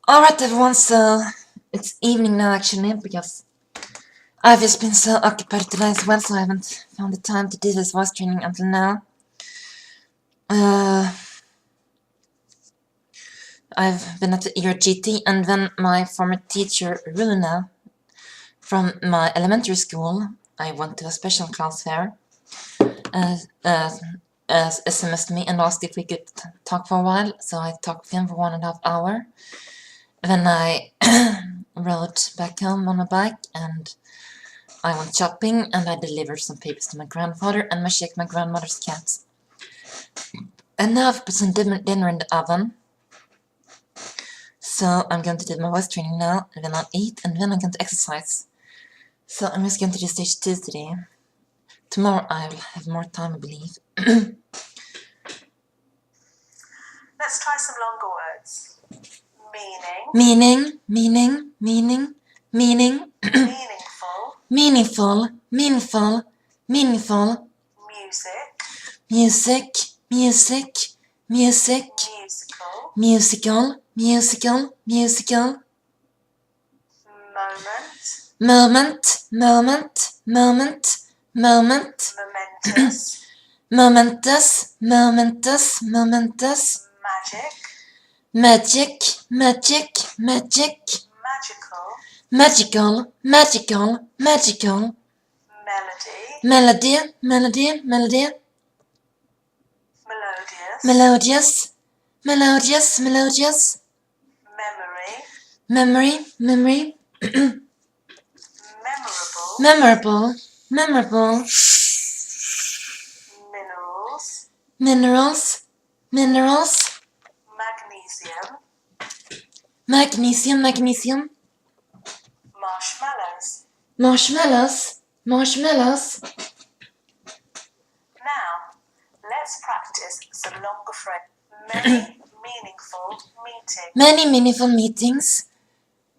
Alright everyone, so it's evening now actually, because I've just been so occupied today as well, so I haven't found the time to do this voice training until now. I've been at the ERGT, and then my former teacher Runa from my elementary school, I went to a special class there, SMS'd me and asked if we could talk for a while, so I talked with him for 1.5 hours. Then I rode back home on my bike, and I went shopping, and I delivered some papers to my grandfather, and I checked my grandmother's cats. And now I've put some dinner in the oven. So I'm going to do my voice training now, and then I'll eat, and then I'm going to exercise. So I'm just going to do stage 2 today. Tomorrow I will have more time, I believe. Let's try some longer words. Meaning. Meaningful. Meaningful. Music. Musical. Moment. Momentous. Magic. Magical. Melody. Melodious. Memory. Memorable. Minerals. Magnesium. Marshmallows. Now, let's practice some longer phrases. Many meaningful meetings.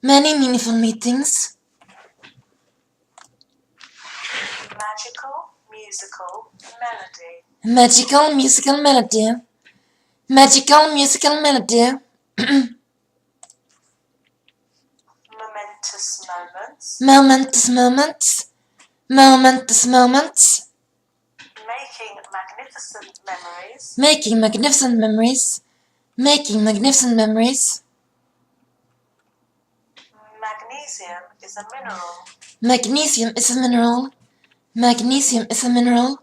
Many meaningful meetings. Magical musical melody. Magical musical melody. Momentous moments. Making magnificent memories. Magnesium is a mineral.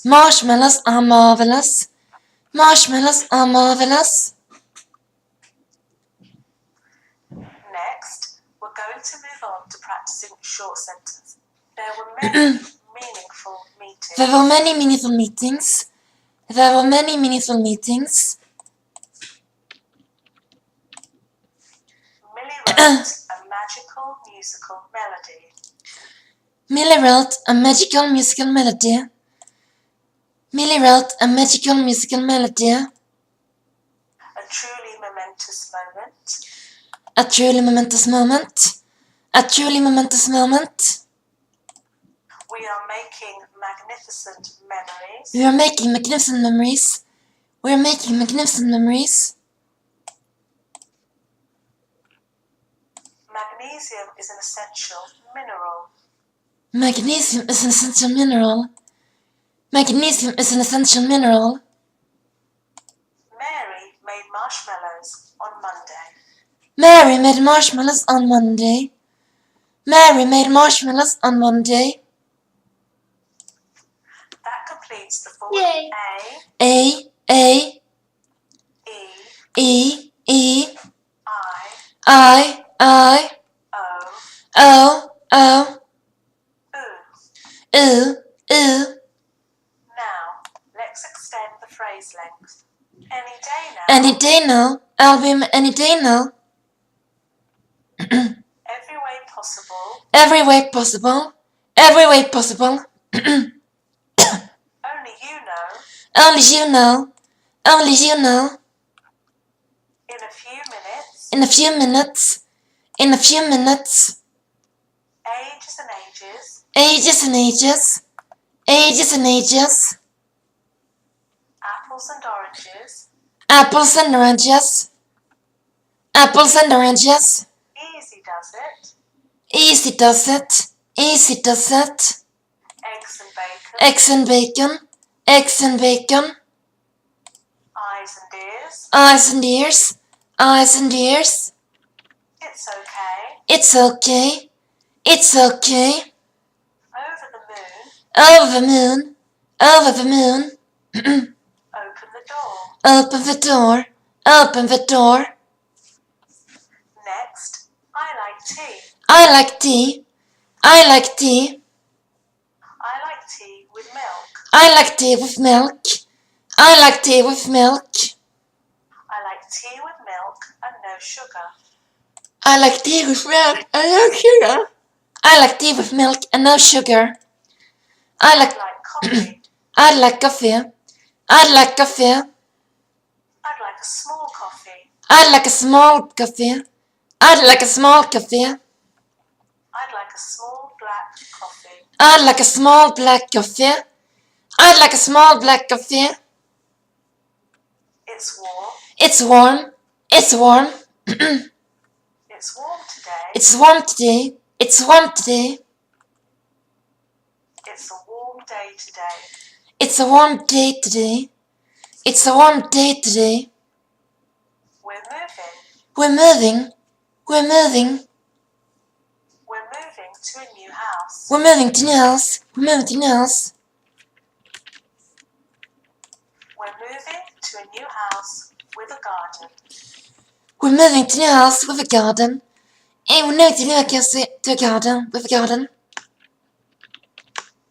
Marshmallows are marvelous. Next, we're going to move on to practicing short sentences. There were many meaningful meetings. There were many meaningful meetings. Millie wrote a magical musical melody. Millie wrote a magical musical melody. A truly momentous moment. A truly momentous moment. We are making magnificent memories. We are making magnificent memories. Magnesium is an essential mineral. Magnesium is an essential mineral. Mary made marshmallows on Monday. Mary made marshmallows on Monday. That completes the forward Yay. A, A, E, E, I, I, O, O, oo. Now, let's extend the phrase length. Any day now. any day now. Album, any day now. Every way possible. Every way possible. Only you know. Only you know. In a few minutes. Ages and ages. Ages and ages. Apples and oranges. Apples and oranges. Apples and oranges. Easy does it. Easy does it. Easy does it. Eggs and bacon. Eggs and bacon. Eggs and bacon. Eyes and ears. Eyes and ears. Eyes and ears. It's okay. It's okay. It's okay. Over the moon. Over the moon. Over the moon. Open the door. Open the door. Open the door. Next, I like tea. I like tea. I like tea. I like tea with milk. I like tea with milk. I like tea with milk. I like tea with milk and no sugar. I like tea with milk and no sugar. I like tea with milk and no sugar. I I like like coffee. I'd like coffee. I'd like coffee. I'd like a small coffee. I'd like a small coffee. I'd like a small coffee. I'd like a small black coffee. I'd like a small black coffee. I'd like a small black coffee. It's warm. It's warm. It's warm. It's warm today. It's warm today. It's warm today. It's a warm day today. It's a warm day today. It's a warm day today. We're moving. We're moving. We're moving. We're moving to a new house. We're moving to new house. We're moving to new house. We're moving to a new house with a garden. We're moving to new house with a garden. And we're moving to new house to a garden with a garden.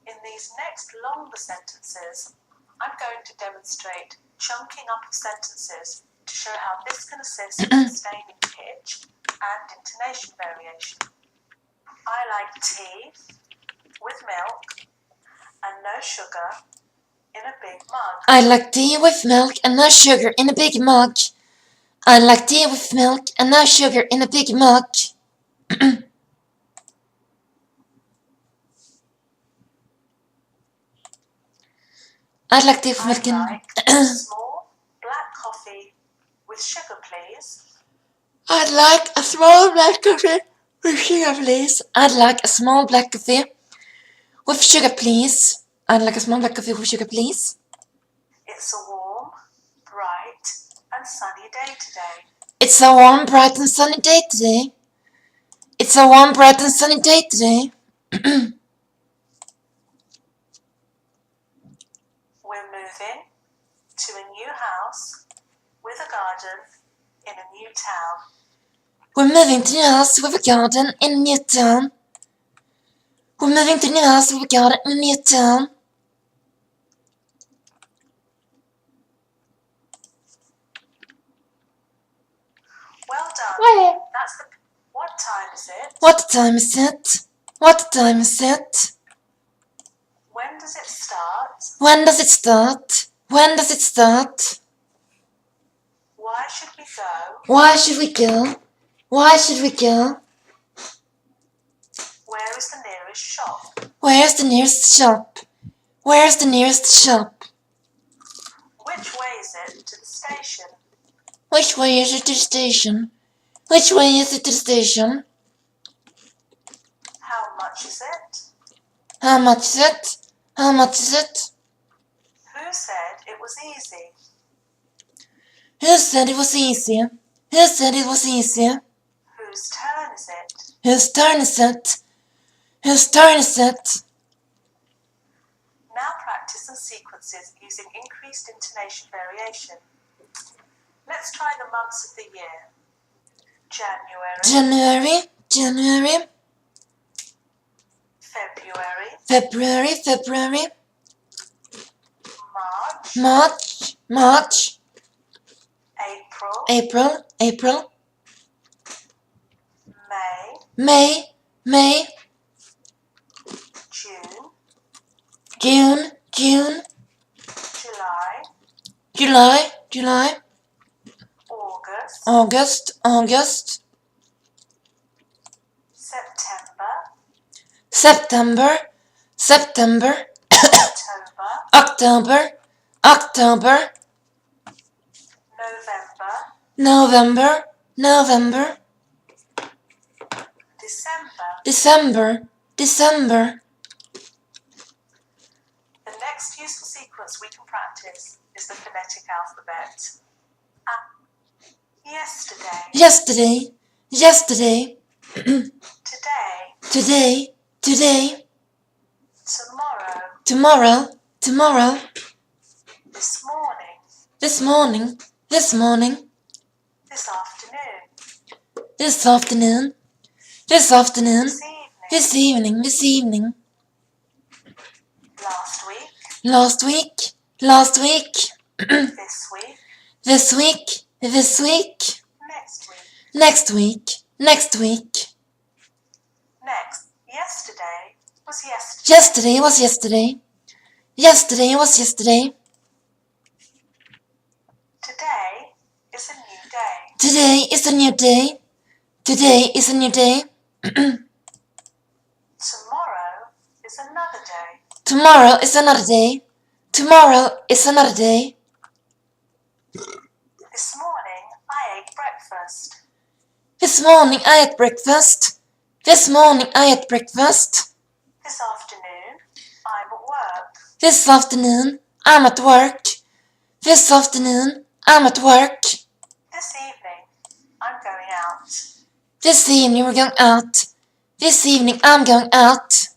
In these next longer sentences, I'm going to demonstrate chunking up of sentences to show how this can assist in sustaining pitch and intonation variation. I like tea with milk and no sugar in a big mug. I like tea with milk and no sugar in a big mug. I like tea with milk and no sugar in a big mug. I'd like tea with milk I'd and... like a small black coffee with sugar, please. I'd like a small black coffee with sugar, please. I'd like a small black coffee with sugar, please. I'd like a small black coffee with sugar, please. It's a warm, bright, and sunny day today. It's a warm, bright, and sunny day today. It's a warm, bright, and sunny day today. We're moving to a new house with a garden in a new town. We're moving to a new house with a garden in a new town. We're moving to a new house with a garden in a new town. Well done. Where? That's the. What time is it? What time is it? What time is it? When does it start? When does it start? When does it start? Why should we go? Why should we go? Why should we go? Where is the nearest shop? Where's the nearest shop? Where's the nearest shop? Which way is it to the station? Which way is it to the station? Which way is it to the station? How much is it? How much is it? How much is it? Who said it was easy? Who said it was easy? Who said it was easy? Whose turn is it? Whose turn is it? Whose turn is it? Now practice some sequences using increased intonation variation. Let's try the months of the year. January, January, February, February, March, March, April, April, May, May, June, June, July, July, August, August, September, September, October, October, November, November, December. December. The next useful sequence we can practice is the phonetic alphabet. Yesterday, Yesterday, today, today, tomorrow, tomorrow, this morning, this morning, this afternoon, this afternoon, this afternoon, this evening, this evening, last week, last week, this week, this week, next week. next week. Next, yesterday was yesterday. Yesterday was yesterday. Yesterday was yesterday. Today is a new day. Today is a new day. Today is a new day. Tomorrow is another day. Tomorrow is another day. Tomorrow is another day. This morning I ate breakfast. This morning I had breakfast. This morning I had breakfast. This afternoon I'm at work. This afternoon I'm at work. This afternoon I'm at work. This evening I'm going out. This evening we're going out. This evening I'm going out.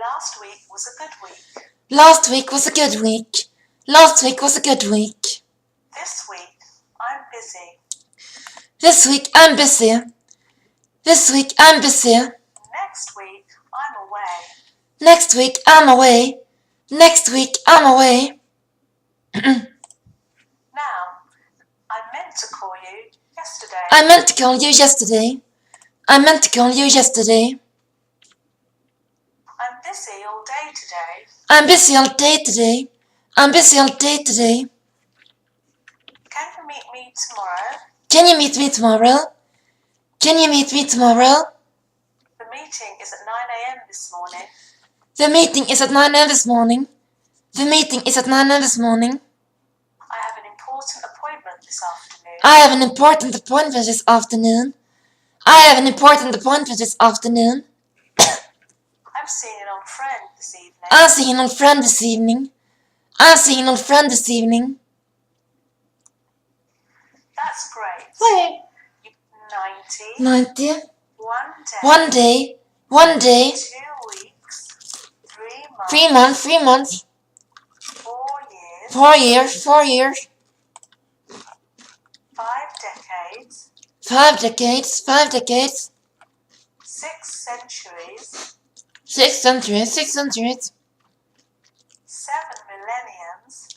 Last week was a good week. Last week was a good week. Last week was a good week. This week I'm busy. This week I'm busy. This week I'm busy. Next week I'm away. Next week I'm away. Next week I'm away. Now, I meant to call you yesterday. I meant to call you yesterday. I meant to call you yesterday. I'm busy all day today. I'm busy all day today. I'm busy all day today. Can you meet me tomorrow? Can you meet me tomorrow? Can you meet me tomorrow? The meeting is at 9 a.m. this morning. The meeting is at 9 a.m. this morning. The meeting is at 9 a.m. this morning. I have an important appointment this afternoon. I have an important appointment this afternoon. I have an important appointment this afternoon. I'm seeing an old friend this evening. I'm seeing an old friend this evening. I'm seeing an old friend this evening. That's great. Wait. 90. 90. One day. One day. 2 weeks. 3 months. 3 months. 3 months. 4 years. 4 years. 5 decades. 5 decades. 5 decades. 6 centuries. 6 centuries. 6 centuries. 7 millenniums.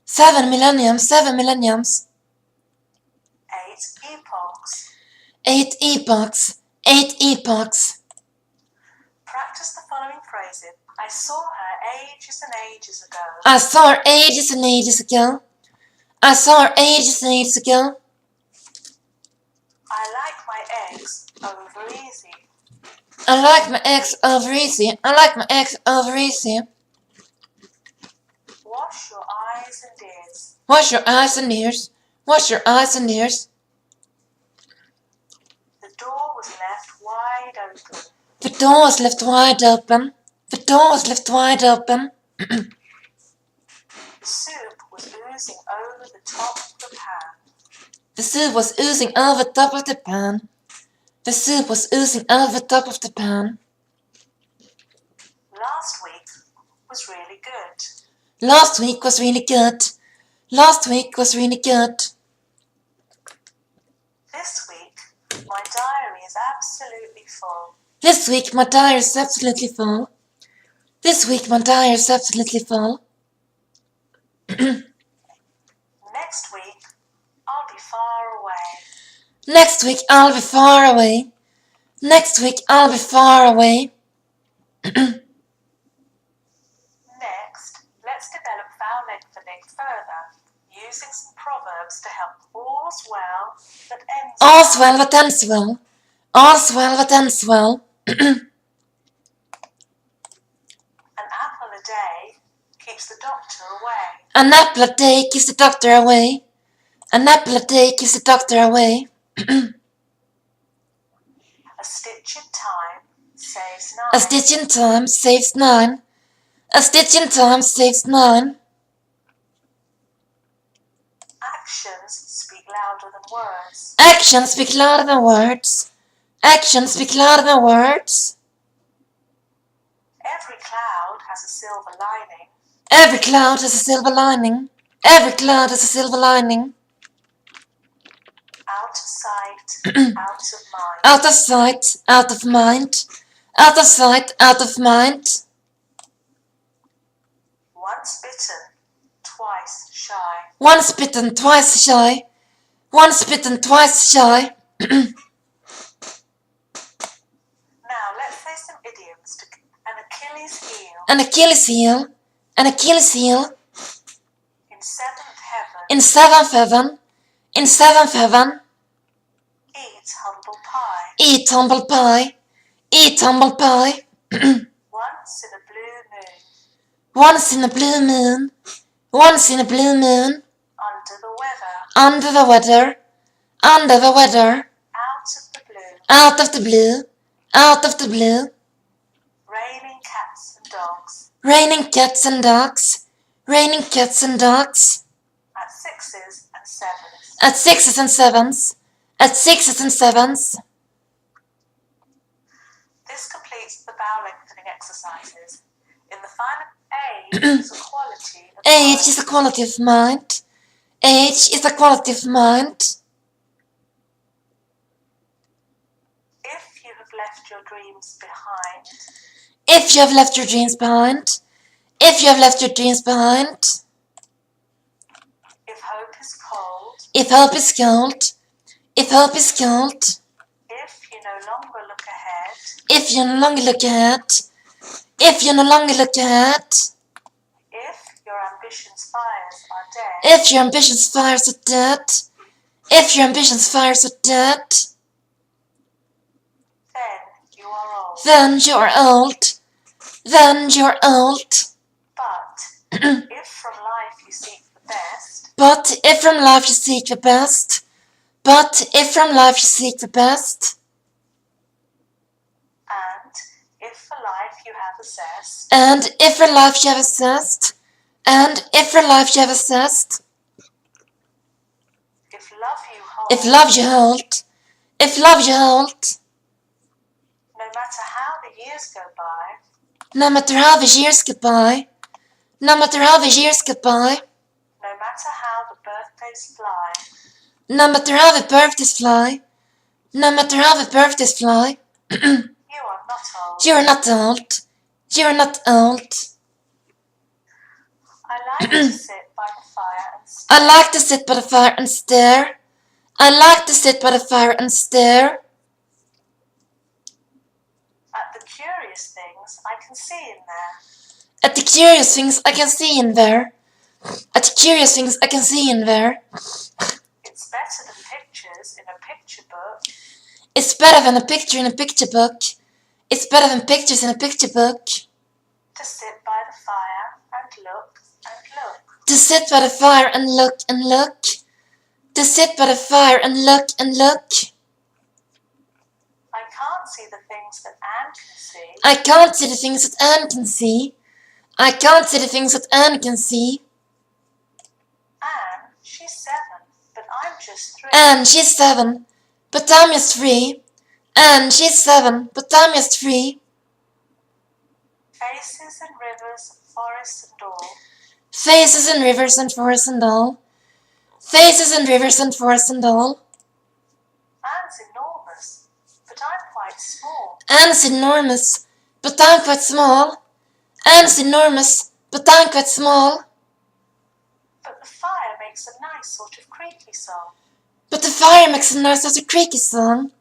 7 millenniums. 7 millenniums. 8 epochs. 8 epochs. 8 epochs. Practice the following phrases. I saw her ages and ages ago. I saw her ages and ages ago. I saw her ages and ages ago. I like my eggs over easy. I like my eggs over easy. I like my eggs over easy. Wash your eyes and ears. Wash your eyes and ears. Wash your eyes and ears. The door was left wide open. The door was left wide open. The door was left wide open. The soup was oozing over the top of the pan. The soup was oozing over the top of the pan. The soup was oozing over the top of the pan. Last week was really good. Last week was really good. Last week was really good. This week, my diary is absolutely full. This week my diary is absolutely full. This week my diary is absolutely full. Next week, I'll be far away. Next week I'll be far away. Next week I'll be far away. Next, let's develop vowel lengthening further, using some proverbs to help all's well that ends All's well that ends well. All's well that ends well. An apple a day keeps keeps the doctor away. An apple a day keeps the doctor away. An apple a day keeps the doctor away. A stitch in time saves 9. A stitch in time saves 9. A stitch in time saves 9. Actions speak louder than words. Actions speak louder than words. Actions speak louder than words. Every cloud has a silver lining. Every cloud has a silver lining. Every cloud has a silver lining. Out of sight, out of mind. Out of sight, out of mind. Out of sight, out of mind. Once bitten, twice shy. Once bitten, twice shy. Once bitten, twice shy. Now let's say some idioms. An Achilles heel. An Achilles heel. An Achilles heel. In seventh heaven. In seventh heaven. In seventh heaven. Eat humble pie. Eat humble pie. Eat humble pie. Once in a blue moon. Once in a blue moon. Once in a blue moon. Under the weather. Under the weather. Under the weather. Out of the blue. Out of the blue. Out of the blue. Raining cats and dogs. Raining cats and dogs. Raining cats and dogs. At sixes and sevens. At sixes and sevens. At sixes and sevens. This completes the bowel lengthening exercises. In the final, age is a quality of Age mind. is a quality of mind. Age is a quality of mind. If you have left your dreams behind, If you have left your dreams behind. If you have left your dreams behind. if hope is cold, If hope is cold. If hope is cold. if you no longer look ahead, If you no longer look ahead. If you no longer look ahead. if your ambitions' fires are dead, If your ambitions fires are dead. If your ambitions fires are dead. then you are old. Then you are old. Then you are old. But if from life you seek the best, But if from life you seek the best. But if from life you seek the best. and if for life you have assessed, And if for life you have assessed. And if for life you have assessed. if love you hold, If love you hold. If love you hold. no matter how the years go by, No matter how the years go by. No matter how the years go by. no matter how the birthdays fly, No matter how the birthdays fly. No matter how the birthdays fly. you are not old. You are not old. You are not old. I like to sit by the fire and I like to sit by the fire and stare. I like to sit by the fire and stare. at the curious things I can see in there. At the curious things I can see in there. At the curious things I can see in there. It's better than pictures in a picture book. It's better than a picture in a picture book. It's better than pictures in a picture book. To sit by the fire and look and look. To sit by the fire and look and look. To sit by the fire and look and look. I can't see the things that Anne can see. I can't see the things that Anne can see. I can't see the things that Anne can see. Anne, she's 7, but I'm just 3. Anne, she's 7, but I'm just 3. Anne, she's 7, but I'm just 3. Faces and rivers, forests and all. Faces and rivers and forests and all. Faces and rivers and forests and all. Anne's enormous, but I'm quite small. Anne's enormous, but I'm quite small. Anne's enormous, but I'm quite small. But the fire makes a nice sort of creaky song. But the fire makes a nice little creaky song.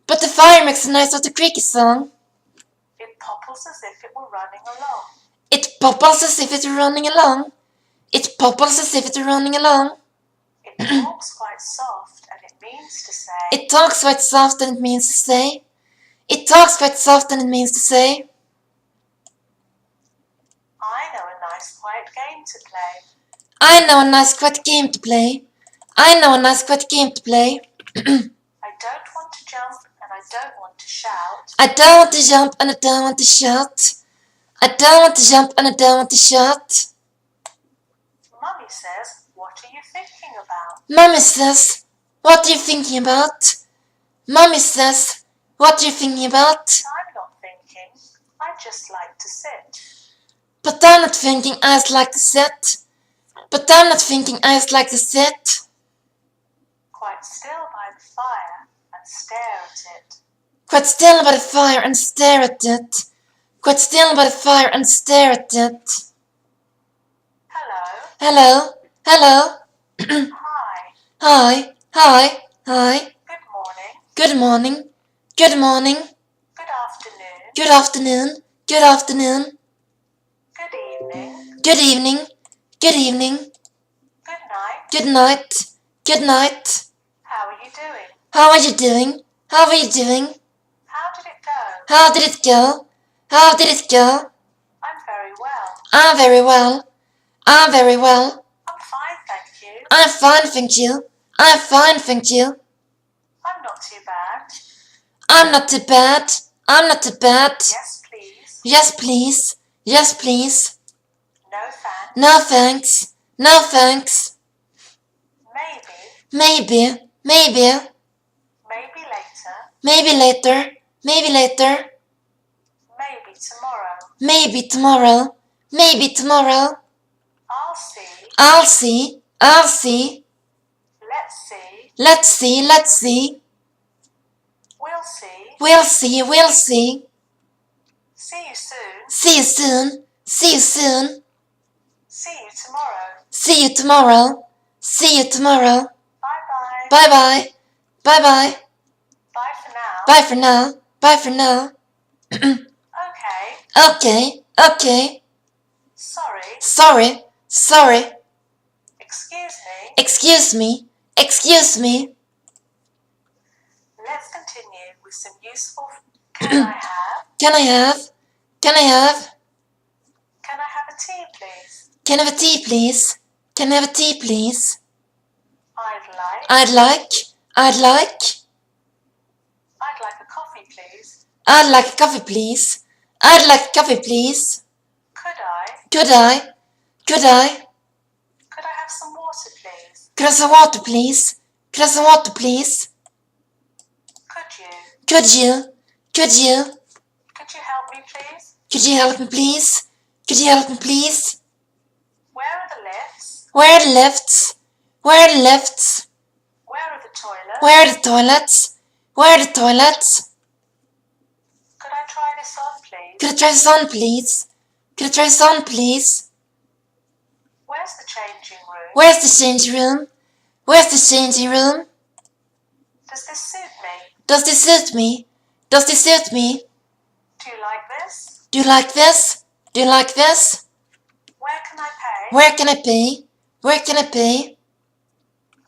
But the fire makes a nice little creaky song. It popples as if it were running along. It popples as if it were running along. It popples as if it were running along. It talks quite soft, and it means to say, It talks quite soft and it means to say. It talks quite soft and it means to say. I know a nice quiet game to play. I know a nice quiet game to play. I know a nice quiet game to play. I don't want to jump and I don't want to shout. I don't want to jump and I don't want to shout. I don't want to jump and I don't want to shout. Mummy says, what are you thinking about? Mummy says, what are you thinking about? Mummy says, what are you thinking about? I'm not thinking. I just like to sit. But I'm not thinking, I just like to sit. But I'm not thinking, I just like to sit. Quite still by the fire and stare at it. Quite still by the fire and stare at it. Quite still by the fire and stare at it. Hello. Hello, hello. Hi. Hi, hi, hi. Good morning. Good morning, good morning. Good afternoon. Good afternoon, good afternoon. Good evening. Good evening, good evening. Good night. Good night, good night. How are you doing? How are you doing? How are you doing? How did it go? How did it go? How did it go? I'm very well. I'm very well. I'm very well. I'm fine, thank you. I'm fine, thank you. I'm fine, thank you. I'm not too bad. I'm not too bad. I'm not too bad. Yes, please. Yes, please. Yes, please. No thanks. No thanks. No thanks. Maybe. Maybe. Maybe later. Maybe later. Maybe later. Maybe tomorrow. Maybe tomorrow. Maybe tomorrow. I'll see. I'll see. I'll see. Let's see. Let's see. Let's see. We'll see. We'll see. We'll see. See you soon. See you soon. See you soon. See you tomorrow. See you tomorrow. See you tomorrow. Bye-bye. Bye-bye. Bye-bye. Bye for now. Bye for now. Bye for now. Okay. Okay. Okay. Sorry. Sorry. Sorry. Excuse me. Excuse me. Excuse me. Let's continue with some useful. Can I have? Can I have? Can I have? Can I have a tea, please? Can I have a tea, please? Can I have a tea, please? I'd like. I'd like. I'd like. I'd like a coffee, please. I'd like a coffee, please. I'd like a coffee, please. Could I? Could I? Could I? Could I have some water, please? Could I have some water, please? Could I have some water, please? Could you? Could you? Could you? Could you help me, please? Could you help me, please? Could you help me, please? Where are the lifts? Where are the lifts? Where are the lifts? Where are the toilets? Where are the toilets? Where are the toilets? Could I try this on, please? Could I try this on, please? Could I try this on, please? Where's the changing room? Where's the changing room? Where's the changing room? Does this suit me? Does this suit me? Does this suit me? Do you like this? Do you like this? Do you like this? Where can I pay? Where can I pay? Where can I pay?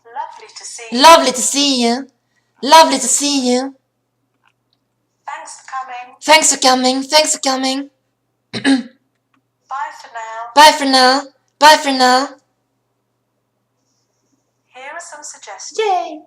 Lovely to see you. Lovely to see you. Lovely to see you. Thanks for coming. Thanks for coming. Thanks for coming. Bye for now. Bye for now. Bye for now. Here are some suggestions. Yay!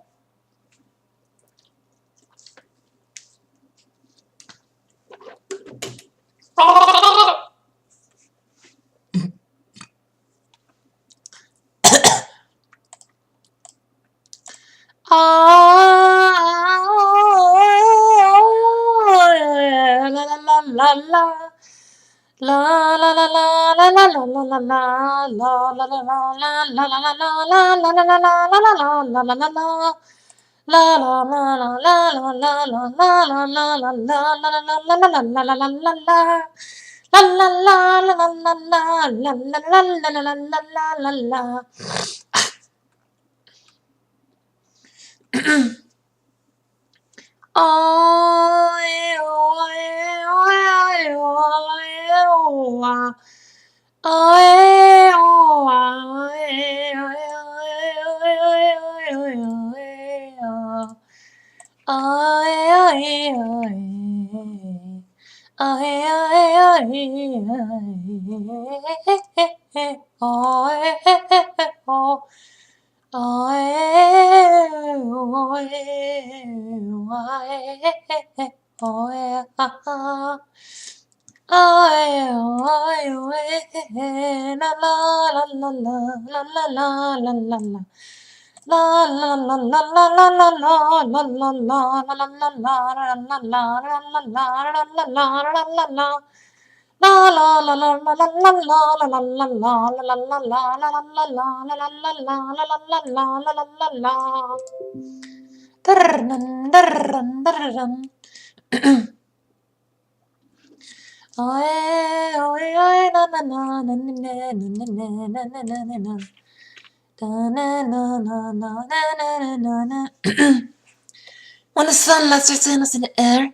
When the sun lets her signals in the air,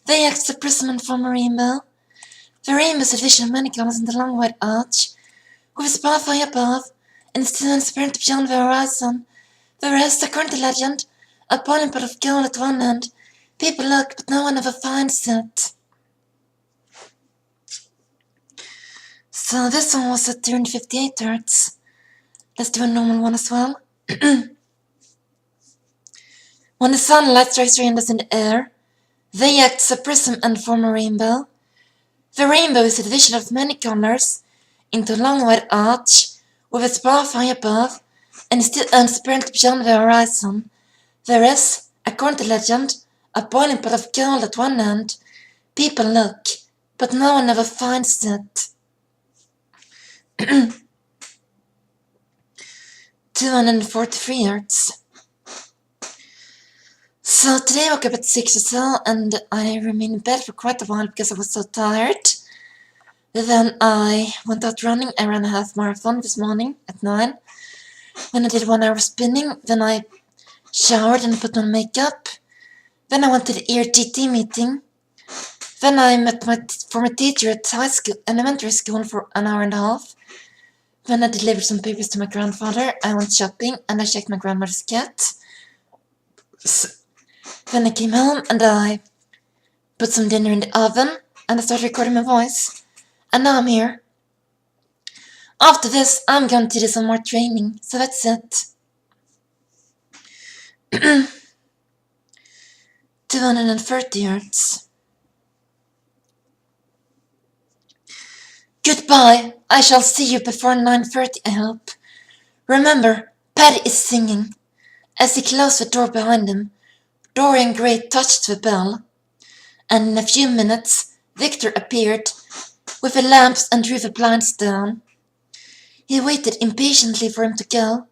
they act as a prism and form a rainbow. The rainbow is a vision of many colors in the long white arch, with its path high above, and its transparent beyond the horizon. The rest, according to legend, a boiling pot of gold at one end. People look, but no one ever finds it. So this one was at 358 Hz. Let's do a normal one as well. When the sunlight strikes rainbows in the air, they act as a prism and form a rainbow. The rainbow is a division of many colors into a long white arch, with its path high above, and is still transparent beyond the horizon. There is, according to legend, a boiling pot of gold at one end. People look, but no one ever finds it. 243 Hz. So today I woke up at 6 or so, and I remained in bed for quite a while because I was so tired. Then I went out running. I ran a half marathon this morning at 9. Then I did 1 hour spinning. Then I showered and put on makeup. Then I went to the ERTT meeting. Then I met my former teacher at elementary school for an hour and a half. Then I delivered some papers to my grandfather. I went shopping and I checked my grandmother's cat. Then I came home and I put some dinner in the oven and I started recording my voice. And now I'm here. After this, I'm going to do some more training, so that's it. 230 Hz. Goodbye. I shall see you before 9:30, I hope. Remember, Paddy is singing. As he closed the door behind him, Dorian Gray touched the bell, and in a few minutes Victor appeared with the lamps and drew the blinds down. He waited impatiently for him to go.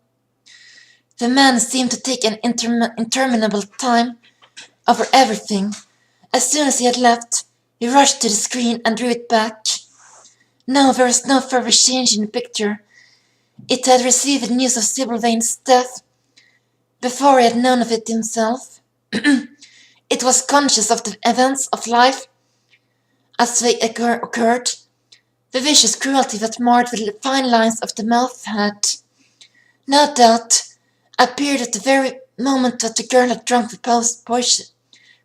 The man seemed to take an interminable time over everything. As soon as he had left, he rushed to the screen and drew it back. No, there was no further change in the picture. It had received news of Sybil Vane's death before he had known of it himself. It was conscious of the events of life as they occurred. The vicious cruelty that marred the fine lines of the mouth had, no doubt, appeared at the very moment that the girl had drunk the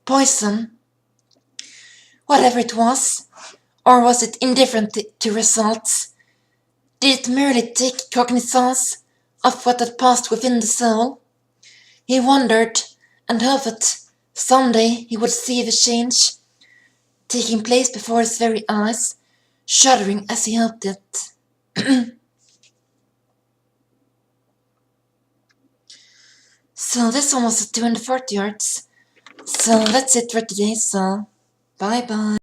poison. Whatever it was, or was it indifferent to results? Did it merely take cognizance of what had passed within the soul? He wondered, and hoped that someday he would see the change taking place before his very eyes, shuddering as he hoped it. So this one was at 240 Hz. So that's it for today, so bye bye.